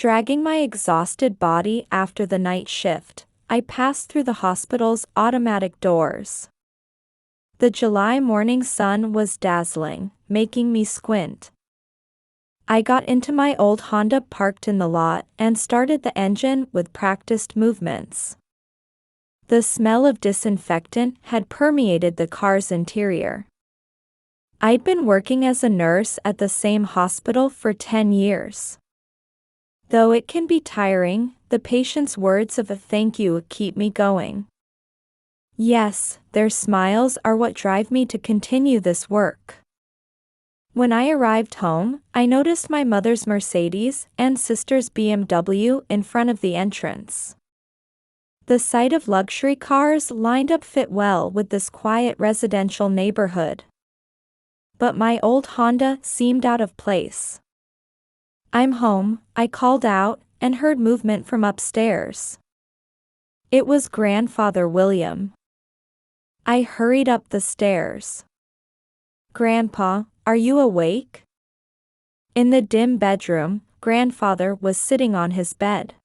Dragging my exhausted body after the night shift, I passed through the hospital's automatic doors. The July morning sun was dazzling, making me squint. I got into my old Honda parked in the lot and started the engine with practiced movements. The smell of disinfectant had permeated the car's interior. I'd been working as a nurse at the same hospital for 10 years. Though it can be tiring, the patient's words of a thank you keep me going. Yes, their smiles are what drive me to continue this work. When I arrived home, I noticed my mother's Mercedes and sister's BMW in front of the entrance. The sight of luxury cars lined up fit well with this quiet residential neighborhood. But my old Honda seemed out of place. "I'm home," I called out, and heard movement from upstairs. It was Grandfather William. I hurried up the stairs. "Grandpa, are you awake?" In the dim bedroom, Grandfather was sitting on his bed.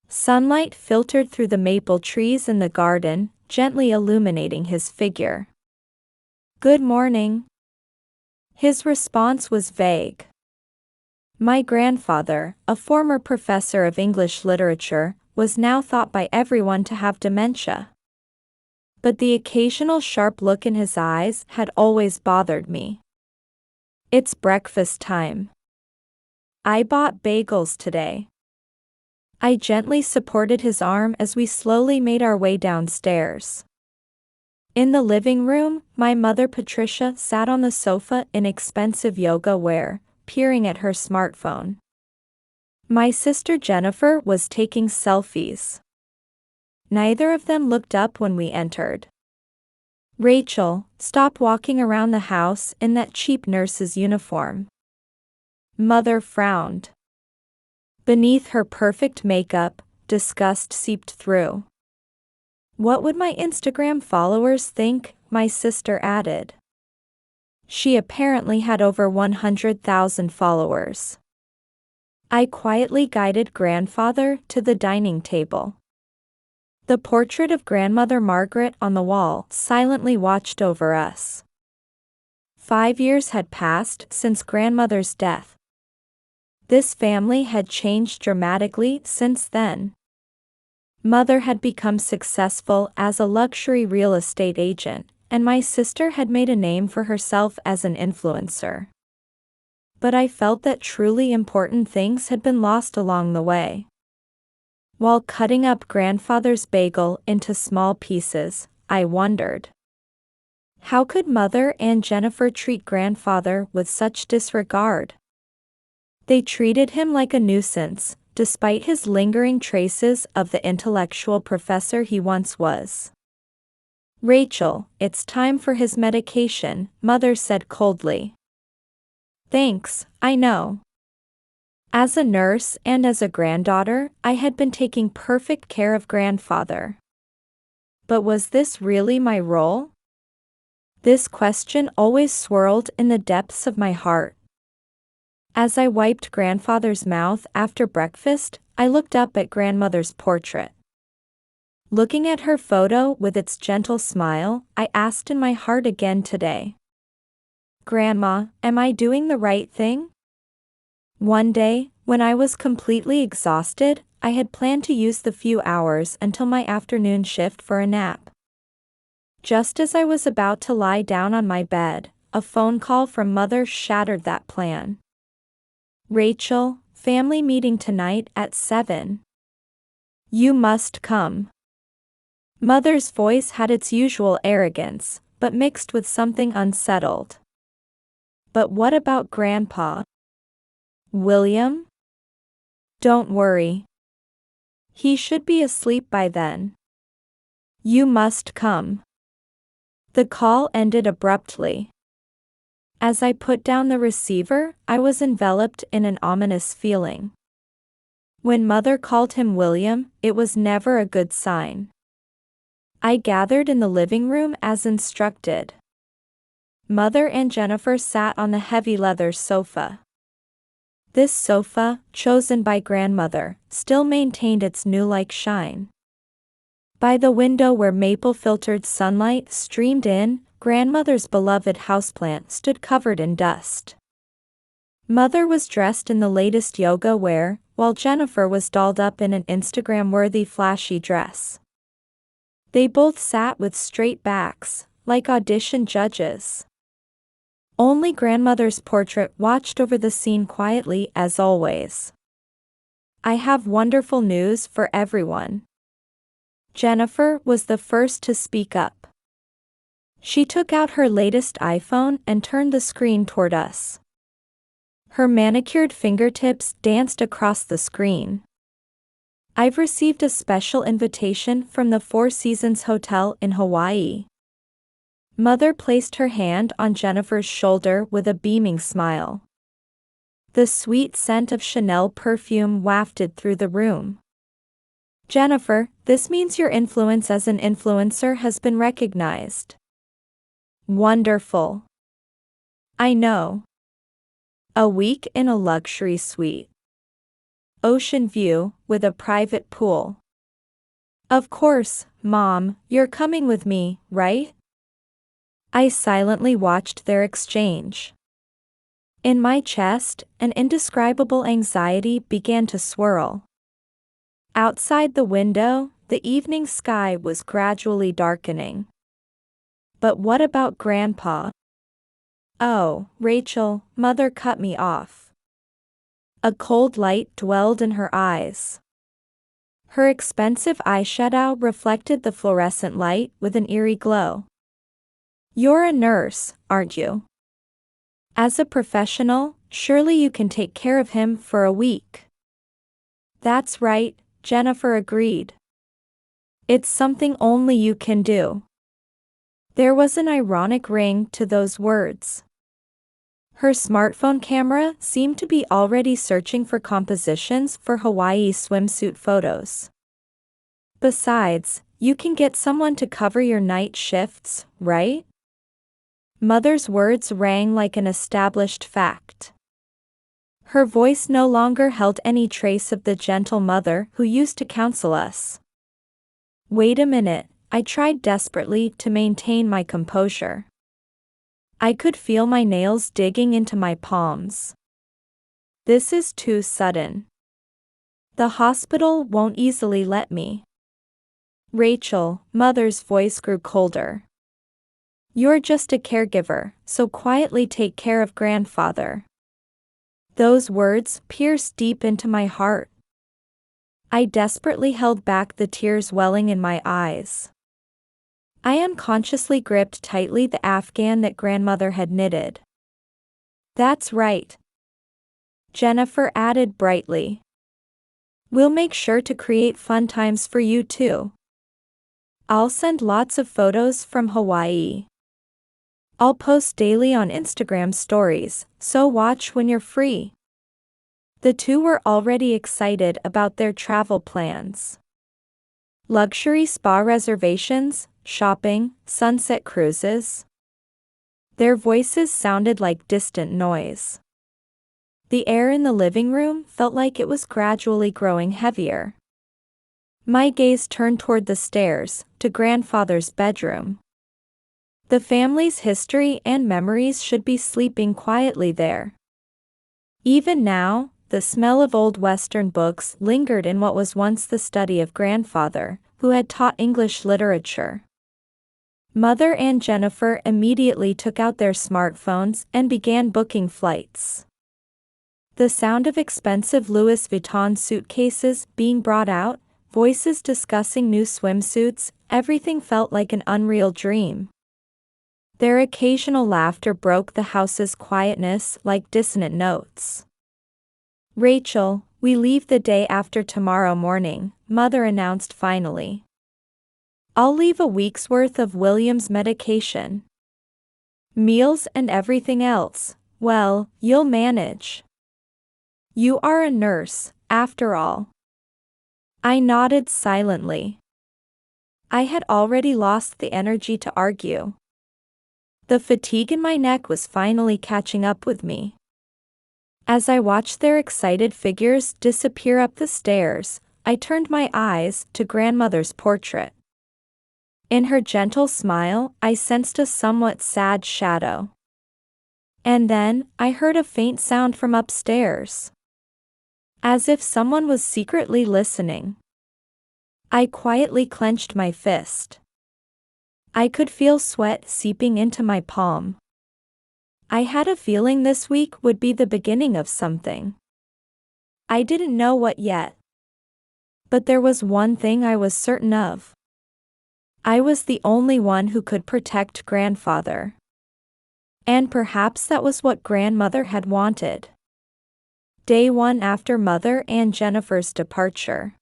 Sunlight filtered through the maple trees in the garden, gently illuminating his figure. "Good morning." His response was vague. My grandfather, a former professor of English literature, was now thought by everyone to have dementia. But the occasional sharp look in his eyes had always bothered me. "It's breakfast time. I bought bagels today." I gently supported his arm as we slowly made our way downstairs. In the living room, my mother Patricia sat on the sofa in expensive yoga wear, peering at her smartphone. My sister Jennifer was taking selfies. Neither of them looked up when we entered. "Rachel, stop walking around the house in that cheap nurse's uniform." Mother frowned. Beneath her perfect makeup, disgust seeped through. "What would my Instagram followers think?" my sister added. She apparently had over 100,000 followers. I quietly guided Grandfather to the dining table. The portrait of Grandmother Margaret on the wall silently watched over us. 5 years had passed since Grandmother's death. This family had changed dramatically since then. Mother had become successful as a luxury real estate agent, and my sister had made a name for herself as an influencer. But I felt that truly important things had been lost along the way. While cutting up Grandfather's bagel into small pieces, I wondered, how could Mother and Jennifer treat Grandfather with such disregard? They treated him like a nuisance, despite his lingering traces of the intellectual professor he once was. "Rachel, it's time for his medication," Mother said coldly. "Thanks, I know." As a nurse and as a granddaughter, I had been taking perfect care of Grandfather. But was this really my role? This question always swirled in the depths of my heart. As I wiped Grandfather's mouth after breakfast, I looked up at Grandmother's portrait. Looking at her photo with its gentle smile, I asked in my heart again today, "Grandma, am I doing the right thing?" One day, when I was completely exhausted, I had planned to use the few hours until my afternoon shift for a nap. Just as I was about to lie down on my bed, a phone call from Mother shattered that plan. "Rachel, family meeting tonight at 7. You must come." Mother's voice had its usual arrogance, but mixed with something unsettled. "But what about Grandpa? William? Don't worry. He should be asleep by then. You must come." The call ended abruptly. As I put down the receiver, I was enveloped in an ominous feeling. When Mother called him William, it was never a good sign. I gathered in the living room as instructed. Mother and Jennifer sat on the heavy leather sofa. This sofa, chosen by grandmother, still maintained its new-like shine. By the window where maple-filtered sunlight streamed in, grandmother's beloved houseplant stood covered in dust. Mother was dressed in the latest yoga wear, while Jennifer was dolled up in an Instagram-worthy flashy dress. They both sat with straight backs, like audition judges. Only grandmother's portrait watched over the scene quietly as always. I have wonderful news for everyone. Jennifer was the first to speak up. She took out her latest iPhone and turned the screen toward us. Her manicured fingertips danced across the screen. I've received a special invitation from the Four Seasons Hotel in Hawaii. Mother placed her hand on Jennifer's shoulder with a beaming smile. The sweet scent of Chanel perfume wafted through the room. Jennifer, this means your influence as an influencer has been recognized. Wonderful. I know. A week in a luxury suite. Ocean view, with a private pool. Of course, Mom, you're coming with me, right? I silently watched their exchange. In my chest, an indescribable anxiety began to swirl. Outside the window, the evening sky was gradually darkening. But what about Grandpa? Oh, Rachel, Mother cut me off. A cold light dwelled in her eyes. Her expensive eyeshadow reflected the fluorescent light with an eerie glow. You're a nurse, aren't you? As a professional, surely you can take care of him for a week. That's right, Jennifer agreed. It's something only you can do. There was an ironic ring to those words. Her smartphone camera seemed to be already searching for compositions for Hawaii swimsuit photos. Besides, you can get someone to cover your night shifts, right? Mother's words rang like an established fact. Her voice no longer held any trace of the gentle mother who used to counsel us. Wait a minute, I tried desperately to maintain my composure. I could feel my nails digging into my palms. This is too sudden. The hospital won't easily let me. Rachel, Mother's voice grew colder. You're just a caregiver, so quietly take care of grandfather. Those words pierced deep into my heart. I desperately held back the tears welling in my eyes. I unconsciously gripped tightly the afghan that grandmother had knitted. That's right. Jennifer added brightly. We'll make sure to create fun times for you too. I'll send lots of photos from Hawaii. I'll post daily on Instagram stories, so watch when you're free. The two were already excited about their travel plans. Luxury spa reservations, shopping, sunset cruises. Their voices sounded like distant noise. The air in the living room felt like it was gradually growing heavier. My gaze turned toward the stairs, to grandfather's bedroom. The family's history and memories should be sleeping quietly there. Even now, the smell of old Western books lingered in what was once the study of grandfather, who had taught English literature. Mother and Jennifer immediately took out their smartphones and began booking flights. The sound of expensive Louis Vuitton suitcases being brought out, voices discussing new swimsuits, everything felt like an unreal dream. Their occasional laughter broke the house's quietness like dissonant notes. Rachel, we leave the day after tomorrow morning, Mother announced finally. I'll leave a week's worth of William's medication. Meals and everything else, well, you'll manage. You are a nurse, after all. I nodded silently. I had already lost the energy to argue. The fatigue in my neck was finally catching up with me. As I watched their excited figures disappear up the stairs, I turned my eyes to grandmother's portrait. In her gentle smile, I sensed a somewhat sad shadow. And then, I heard a faint sound from upstairs. As if someone was secretly listening. I quietly clenched my fist. I could feel sweat seeping into my palm. I had a feeling this week would be the beginning of something. I didn't know what yet. But there was one thing I was certain of. I was the only one who could protect grandfather. And perhaps that was what grandmother had wanted. Day 1 after Mother and Jennifer's departure.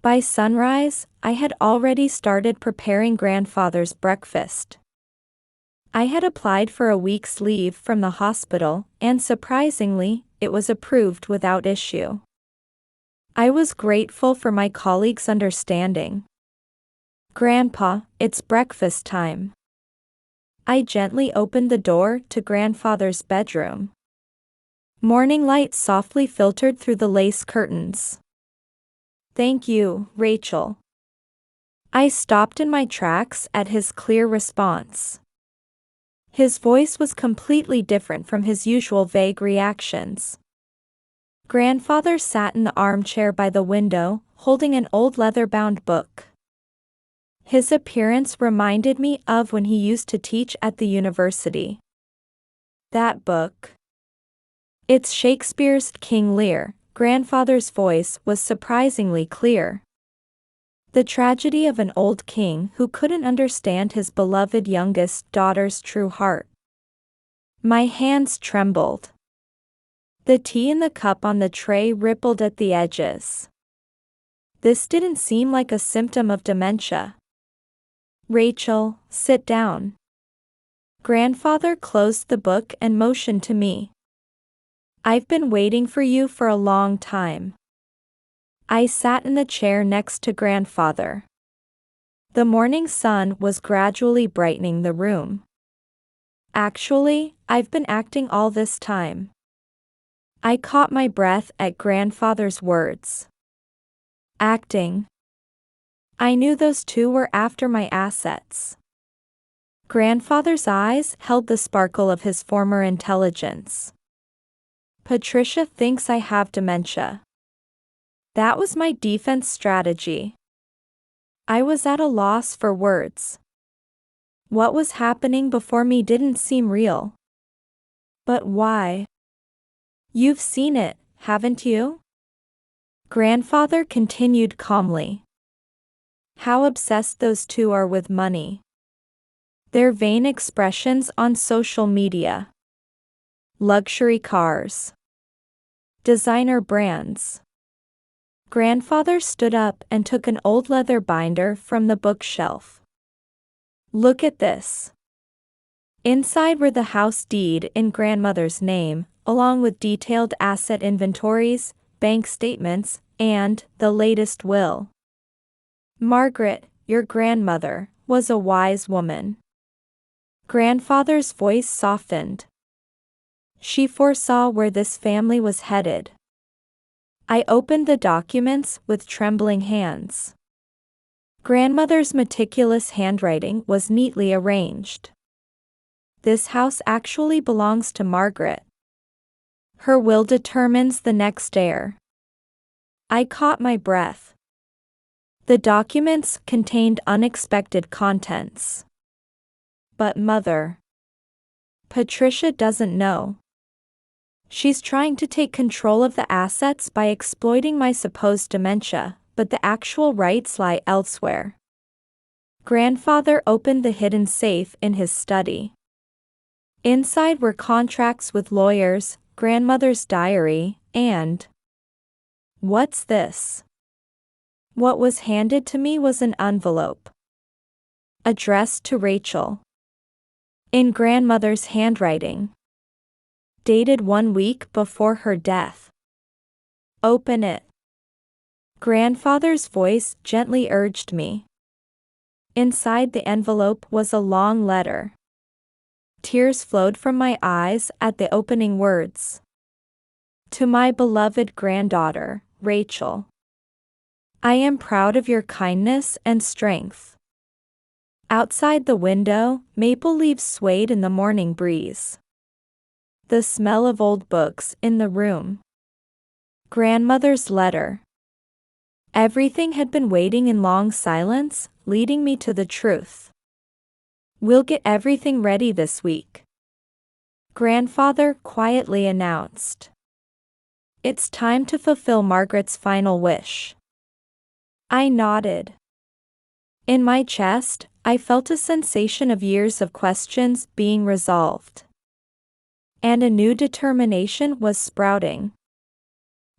By sunrise, I had already started preparing grandfather's breakfast. I had applied for a week's leave from the hospital, and surprisingly, it was approved without issue. I was grateful for my colleagues' understanding. "Grandpa, it's breakfast time." I gently opened the door to grandfather's bedroom. Morning light softly filtered through the lace curtains. "Thank you, Rachel." I stopped in my tracks at his clear response. His voice was completely different from his usual vague reactions. Grandfather sat in the armchair by the window, holding an old leather-bound book. His appearance reminded me of when he used to teach at the university. "That book. It's Shakespeare's King Lear." Grandfather's voice was surprisingly clear. The tragedy of an old king who couldn't understand his beloved youngest daughter's true heart. My hands trembled. The tea in the cup on the tray rippled at the edges. This didn't seem like a symptom of dementia. "Rachel, sit down." Grandfather closed the book and motioned to me. "I've been waiting for you for a long time." I sat in the chair next to grandfather. The morning sun was gradually brightening the room. "Actually, I've been acting all this time." I caught my breath at grandfather's words. Acting. I knew those two were after my assets. Grandfather's eyes held the sparkle of his former intelligence. "Patricia thinks I have dementia." That was my defense strategy. I was at a loss for words. What was happening before me didn't seem real. But why? "You've seen it, haven't you?" Grandfather continued calmly. "How obsessed those two are with money. Their vain expressions on social media. Luxury cars. Designer brands." Grandfather stood up and took an old leather binder from the bookshelf. "Look at this." Inside were the house deed in grandmother's name, along with detailed asset inventories, bank statements, and the latest will. "Margaret, your grandmother, was a wise woman." Grandfather's voice softened. "She foresaw where this family was headed." I opened the documents with trembling hands. Grandmother's meticulous handwriting was neatly arranged. "This house actually belongs to Margaret. Her will determines the next heir." I caught my breath. The documents contained unexpected contents. "But Mother. Patricia doesn't know. She's trying to take control of the assets by exploiting my supposed dementia, but the actual rights lie elsewhere." Grandfather opened the hidden safe in his study. Inside were contracts with lawyers, grandmother's diary, and... What's this? What was handed to me was an envelope. Addressed to Rachel. In grandmother's handwriting. Dated 1 week before her death. "Open it." Grandfather's voice gently urged me. Inside the envelope was a long letter. Tears flowed from my eyes at the opening words. To my beloved granddaughter, Rachel. I am proud of your kindness and strength. Outside the window, maple leaves swayed in the morning breeze. The smell of old books in the room. Grandmother's letter. Everything had been waiting in long silence, leading me to the truth. We'll get everything ready this week, Grandfather quietly announced. It's time to fulfill Margaret's final wish. I nodded. In my chest, I felt a sensation of years of questions being resolved. And a new determination was sprouting.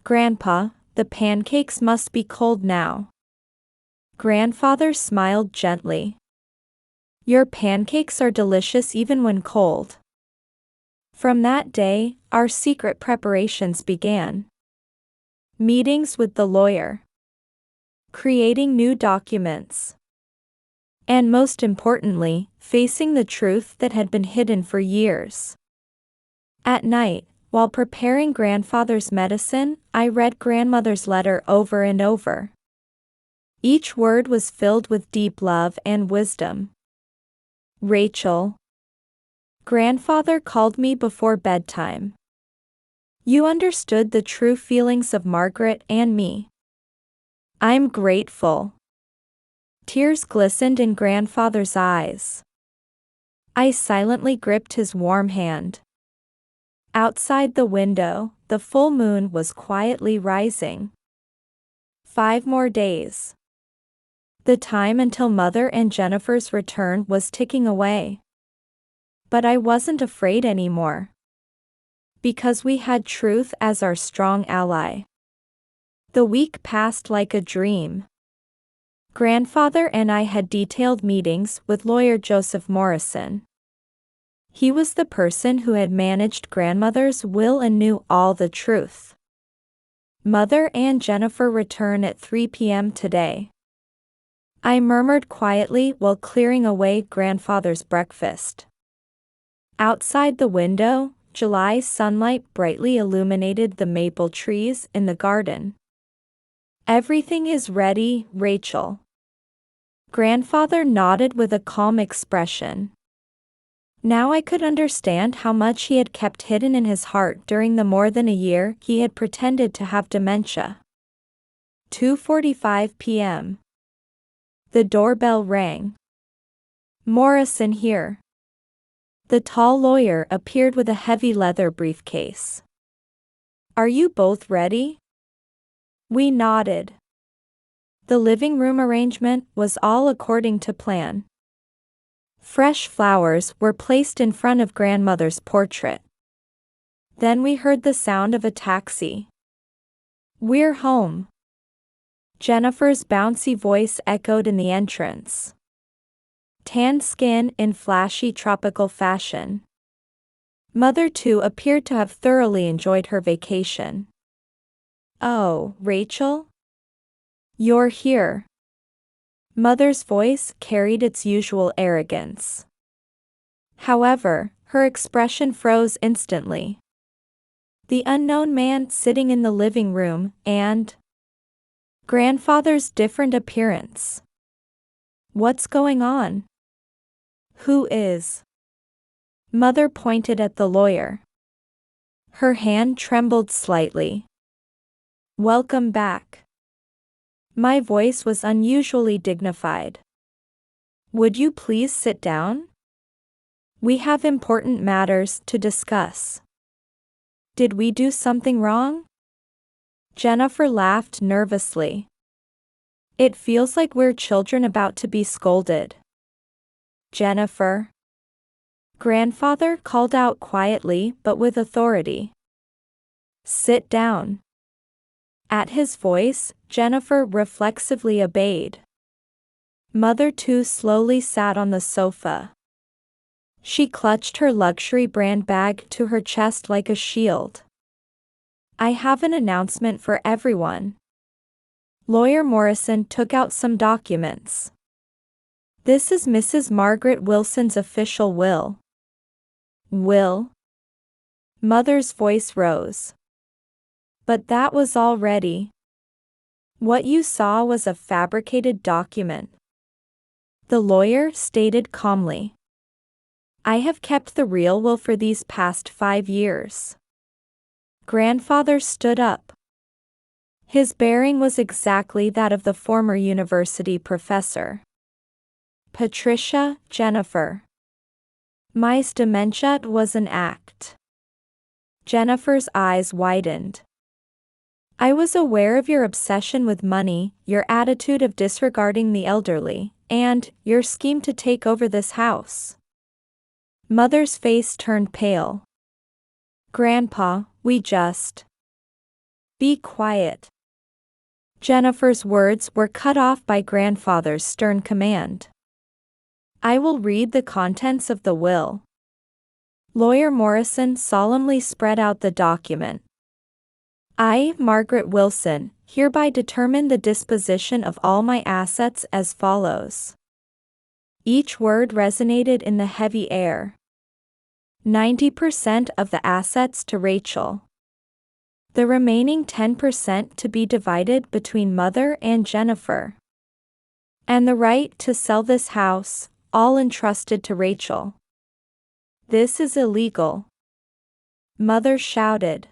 Grandpa, the pancakes must be cold now. Grandfather smiled gently. Your pancakes are delicious even when cold. From that day, our secret preparations began. Meetings with the lawyer. Creating new documents. And most importantly, facing the truth that had been hidden for years. At night, while preparing grandfather's medicine, I read grandmother's letter over and over. Each word was filled with deep love and wisdom. Rachel. Grandfather called me before bedtime. You understood the true feelings of Margaret and me. I'm grateful. Tears glistened in grandfather's eyes. I silently gripped his warm hand. Outside the window, the full moon was quietly rising. 5 more days. The time until Mother and Jennifer's return was ticking away. But I wasn't afraid anymore. Because we had truth as our strong ally. The week passed like a dream. Grandfather and I had detailed meetings with lawyer Joseph Morrison. He was the person who had managed grandmother's will and knew all the truth. Mother and Jennifer return at 3 p.m. today. I murmured quietly while clearing away grandfather's breakfast. Outside the window, July sunlight brightly illuminated the maple trees in the garden. Everything is ready, Rachel. Grandfather nodded with a calm expression. Now I could understand how much he had kept hidden in his heart during the more than a year he had pretended to have dementia. 2:45 p.m. The doorbell rang. Morrison here. The tall lawyer appeared with a heavy leather briefcase. Are you both ready? We nodded. The living room arrangement was all according to plan. Fresh flowers were placed in front of grandmother's portrait. Then we heard the sound of a taxi. We're home. Jennifer's bouncy voice echoed in the entrance. Tanned skin in flashy tropical fashion. Mother too appeared to have thoroughly enjoyed her vacation. Oh, Rachel? You're here. Mother's voice carried its usual arrogance. However, her expression froze instantly. The unknown man sitting in the living room and grandfather's different appearance. What's going on? Who is? Mother pointed at the lawyer. Her hand trembled slightly. Welcome back. My voice was unusually dignified. Would you please sit down? We have important matters to discuss. Did we do something wrong? Jennifer laughed nervously. It feels like we're children about to be scolded. Jennifer. Grandfather called out quietly but with authority. Sit down. At his voice, Jennifer reflexively obeyed. Mother too slowly sat on the sofa. She clutched her luxury brand bag to her chest like a shield. I have an announcement for everyone. Lawyer Morrison took out some documents. This is Mrs. Margaret Wilson's official will. Will? Mother's voice rose. But that was already. What you saw was a fabricated document. The lawyer stated calmly. I have kept the real will for these past 5 years. Grandfather stood up. His bearing was exactly that of the former university professor. Patricia, Jennifer. My dementia was an act. Jennifer's eyes widened. I was aware of your obsession with money, your attitude of disregarding the elderly, and your scheme to take over this house. Mother's face turned pale. Grandpa, we just. Be quiet. Jennifer's words were cut off by grandfather's stern command. I will read the contents of the will. Lawyer Morrison solemnly spread out the document. I, Margaret Wilson, hereby determine the disposition of all my assets as follows. Each word resonated in the heavy air. 90% of the assets to Rachel. The remaining 10% to be divided between Mother and Jennifer. And the right to sell this house, all entrusted to Rachel. This is illegal. Mother shouted.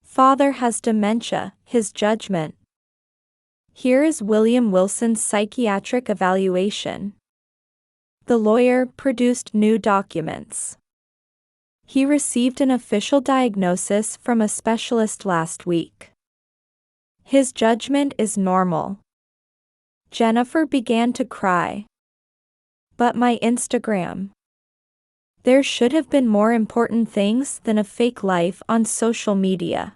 Father has dementia, his judgment. Here is William Wilson's psychiatric evaluation. The lawyer produced new documents. He received an official diagnosis from a specialist last week. His judgment is normal. Jennifer began to cry. But my Instagram. There should have been more important things than a fake life on social media.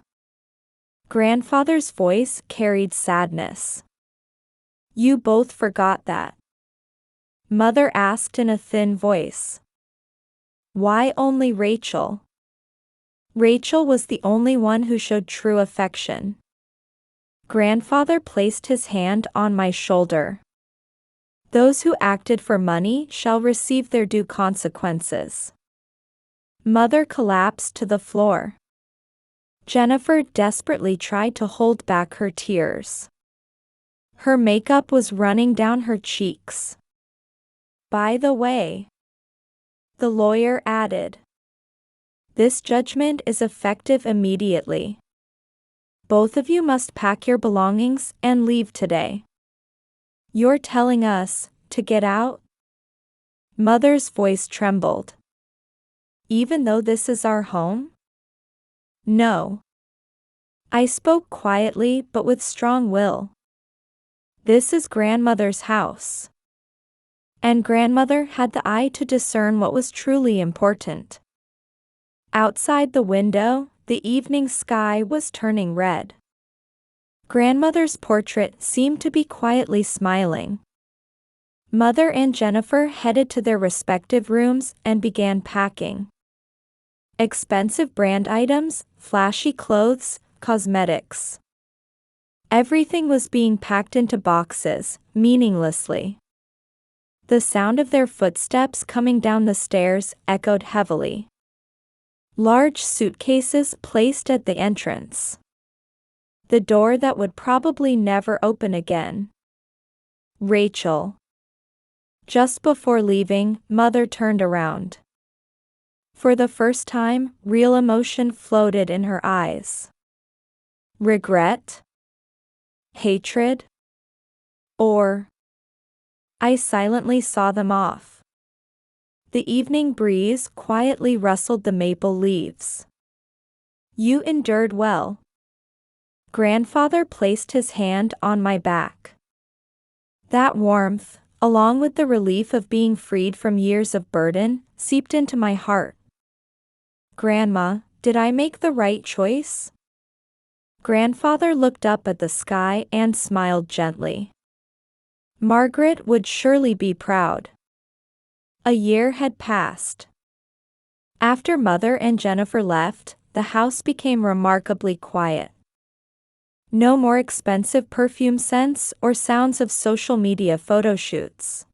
Grandfather's voice carried sadness. You both forgot that. Mother asked in a thin voice. Why only Rachel? Rachel was the only one who showed true affection. Grandfather placed his hand on my shoulder. Those who acted for money shall receive their due consequences. Mother collapsed to the floor. Jennifer desperately tried to hold back her tears. Her makeup was running down her cheeks. By the way, the lawyer added, this judgment is effective immediately. Both of you must pack your belongings and leave today. You're telling us to get out? Mother's voice trembled. Even though this is our home? No. I spoke quietly but with strong will. This is grandmother's house. And grandmother had the eye to discern what was truly important. Outside the window, the evening sky was turning red. Grandmother's portrait seemed to be quietly smiling. Mother and Jennifer headed to their respective rooms and began packing. Expensive brand items, flashy clothes, cosmetics. Everything was being packed into boxes, meaninglessly. The sound of their footsteps coming down the stairs echoed heavily. Large suitcases placed at the entrance. The door that would probably never open again. Rachel. Just before leaving, Mother turned around. For the first time, real emotion floated in her eyes. Regret? Hatred? Or? I silently saw them off. The evening breeze quietly rustled the maple leaves. You endured well. Grandfather placed his hand on my back. That warmth, along with the relief of being freed from years of burden, seeped into my heart. Grandma, did I make the right choice? Grandfather looked up at the sky and smiled gently. Margaret would surely be proud. A year had passed. After Mother and Jennifer left, the house became remarkably quiet. No more expensive perfume scents or sounds of social media photo shoots.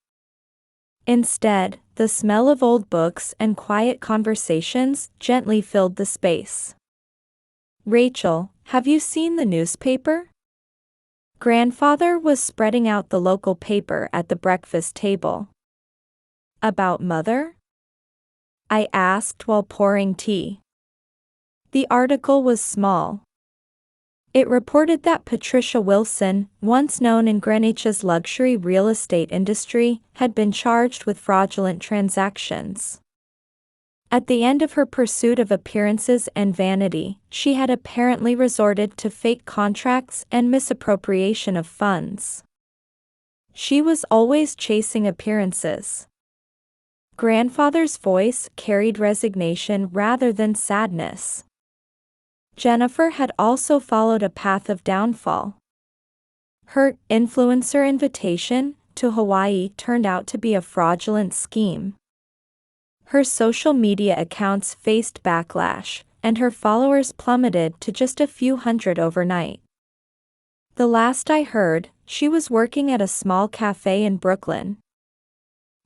Instead, the smell of old books and quiet conversations gently filled the space. Rachel, have you seen the newspaper? Grandfather was spreading out the local paper at the breakfast table. About Mother? I asked while pouring tea. The article was small. It reported that Patricia Wilson, once known in Greenwich's luxury real estate industry, had been charged with fraudulent transactions. At the end of her pursuit of appearances and vanity, she had apparently resorted to fake contracts and misappropriation of funds. She was always chasing appearances. Grandfather's voice carried resignation rather than sadness. Jennifer had also followed a path of downfall. Her influencer invitation to Hawaii turned out to be a fraudulent scheme. Her social media accounts faced backlash, and her followers plummeted to just a few hundred overnight. The last I heard, she was working at a small cafe in Brooklyn.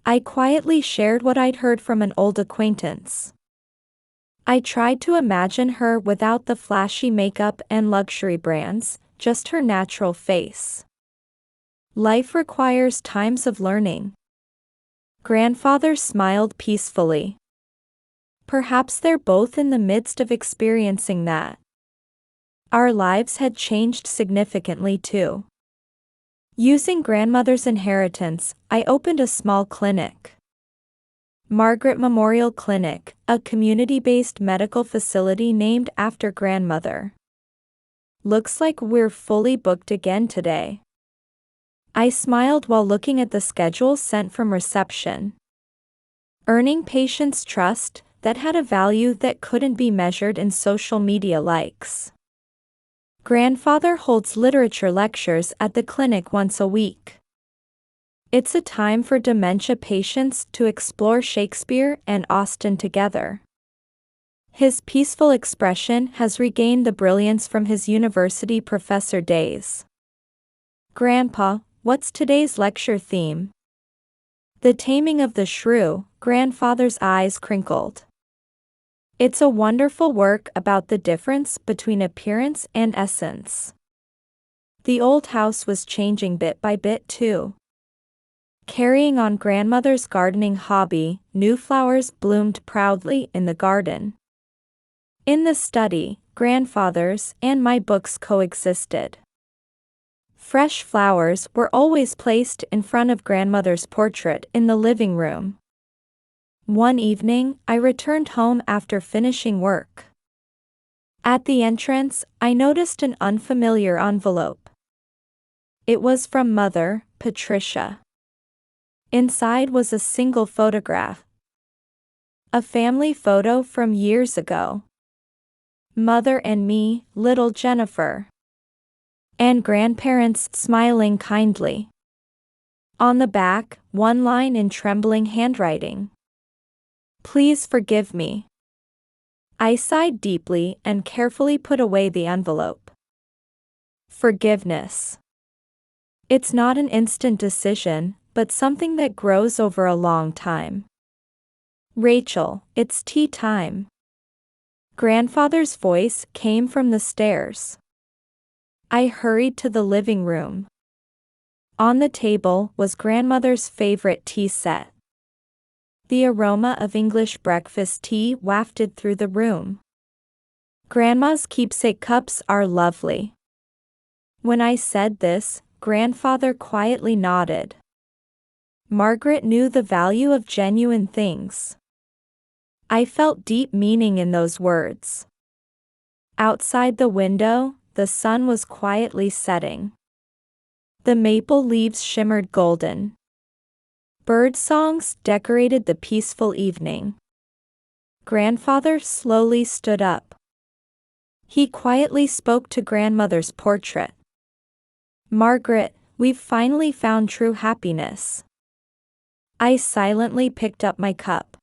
I quietly shared what I'd heard from an old acquaintance. I tried to imagine her without the flashy makeup and luxury brands, just her natural face. Life requires times of learning. Grandfather smiled peacefully. Perhaps they're both in the midst of experiencing that. Our lives had changed significantly too. Using grandmother's inheritance, I opened a small clinic. Margaret Memorial Clinic, a community-based medical facility named after grandmother. Looks like we're fully booked again today. I smiled while looking at the schedule sent from reception. Earning patients' trust, that had a value that couldn't be measured in social media likes. Grandfather holds literature lectures at the clinic once a week. It's a time for dementia patients to explore Shakespeare and Austen together. His peaceful expression has regained the brilliance from his university professor days. Grandpa, what's today's lecture theme? The Taming of the Shrew. Grandfather's eyes crinkled. It's a wonderful work about the difference between appearance and essence. The old house was changing bit by bit too. Carrying on grandmother's gardening hobby, new flowers bloomed proudly in the garden. In the study, grandfather's and my books coexisted. Fresh flowers were always placed in front of grandmother's portrait in the living room. One evening, I returned home after finishing work. At the entrance, I noticed an unfamiliar envelope. It was from Mother, Patricia. Inside was a single photograph. A family photo from years ago. Mother and me, little Jennifer. And grandparents smiling kindly. On the back, one line in trembling handwriting. Please forgive me. I sighed deeply and carefully put away the envelope. Forgiveness. It's not an instant decision, but something that grows over a long time. Rachel, it's tea time. Grandfather's voice came from the stairs. I hurried to the living room. On the table was grandmother's favorite tea set. The aroma of English breakfast tea wafted through the room. Grandma's keepsake cups are lovely. When I said this, grandfather quietly nodded. Margaret knew the value of genuine things. I felt deep meaning in those words. Outside the window, the sun was quietly setting. The maple leaves shimmered golden. Bird songs decorated the peaceful evening. Grandfather slowly stood up. He quietly spoke to grandmother's portrait. Margaret, we've finally found true happiness. I silently picked up my cup.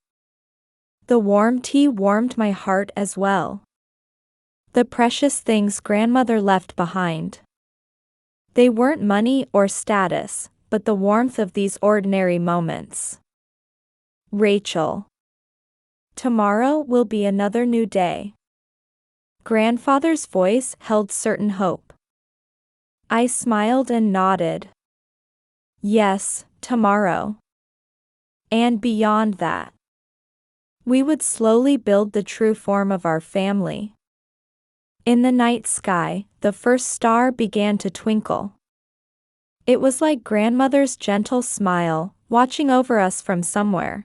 The warm tea warmed my heart as well. The precious things grandmother left behind. They weren't money or status, but the warmth of these ordinary moments. Rachel. Tomorrow will be another new day. Grandfather's voice held certain hope. I smiled and nodded. Yes, tomorrow. And beyond that. We would slowly build the true form of our family. In the night sky, the first star began to twinkle. It was like grandmother's gentle smile, watching over us from somewhere.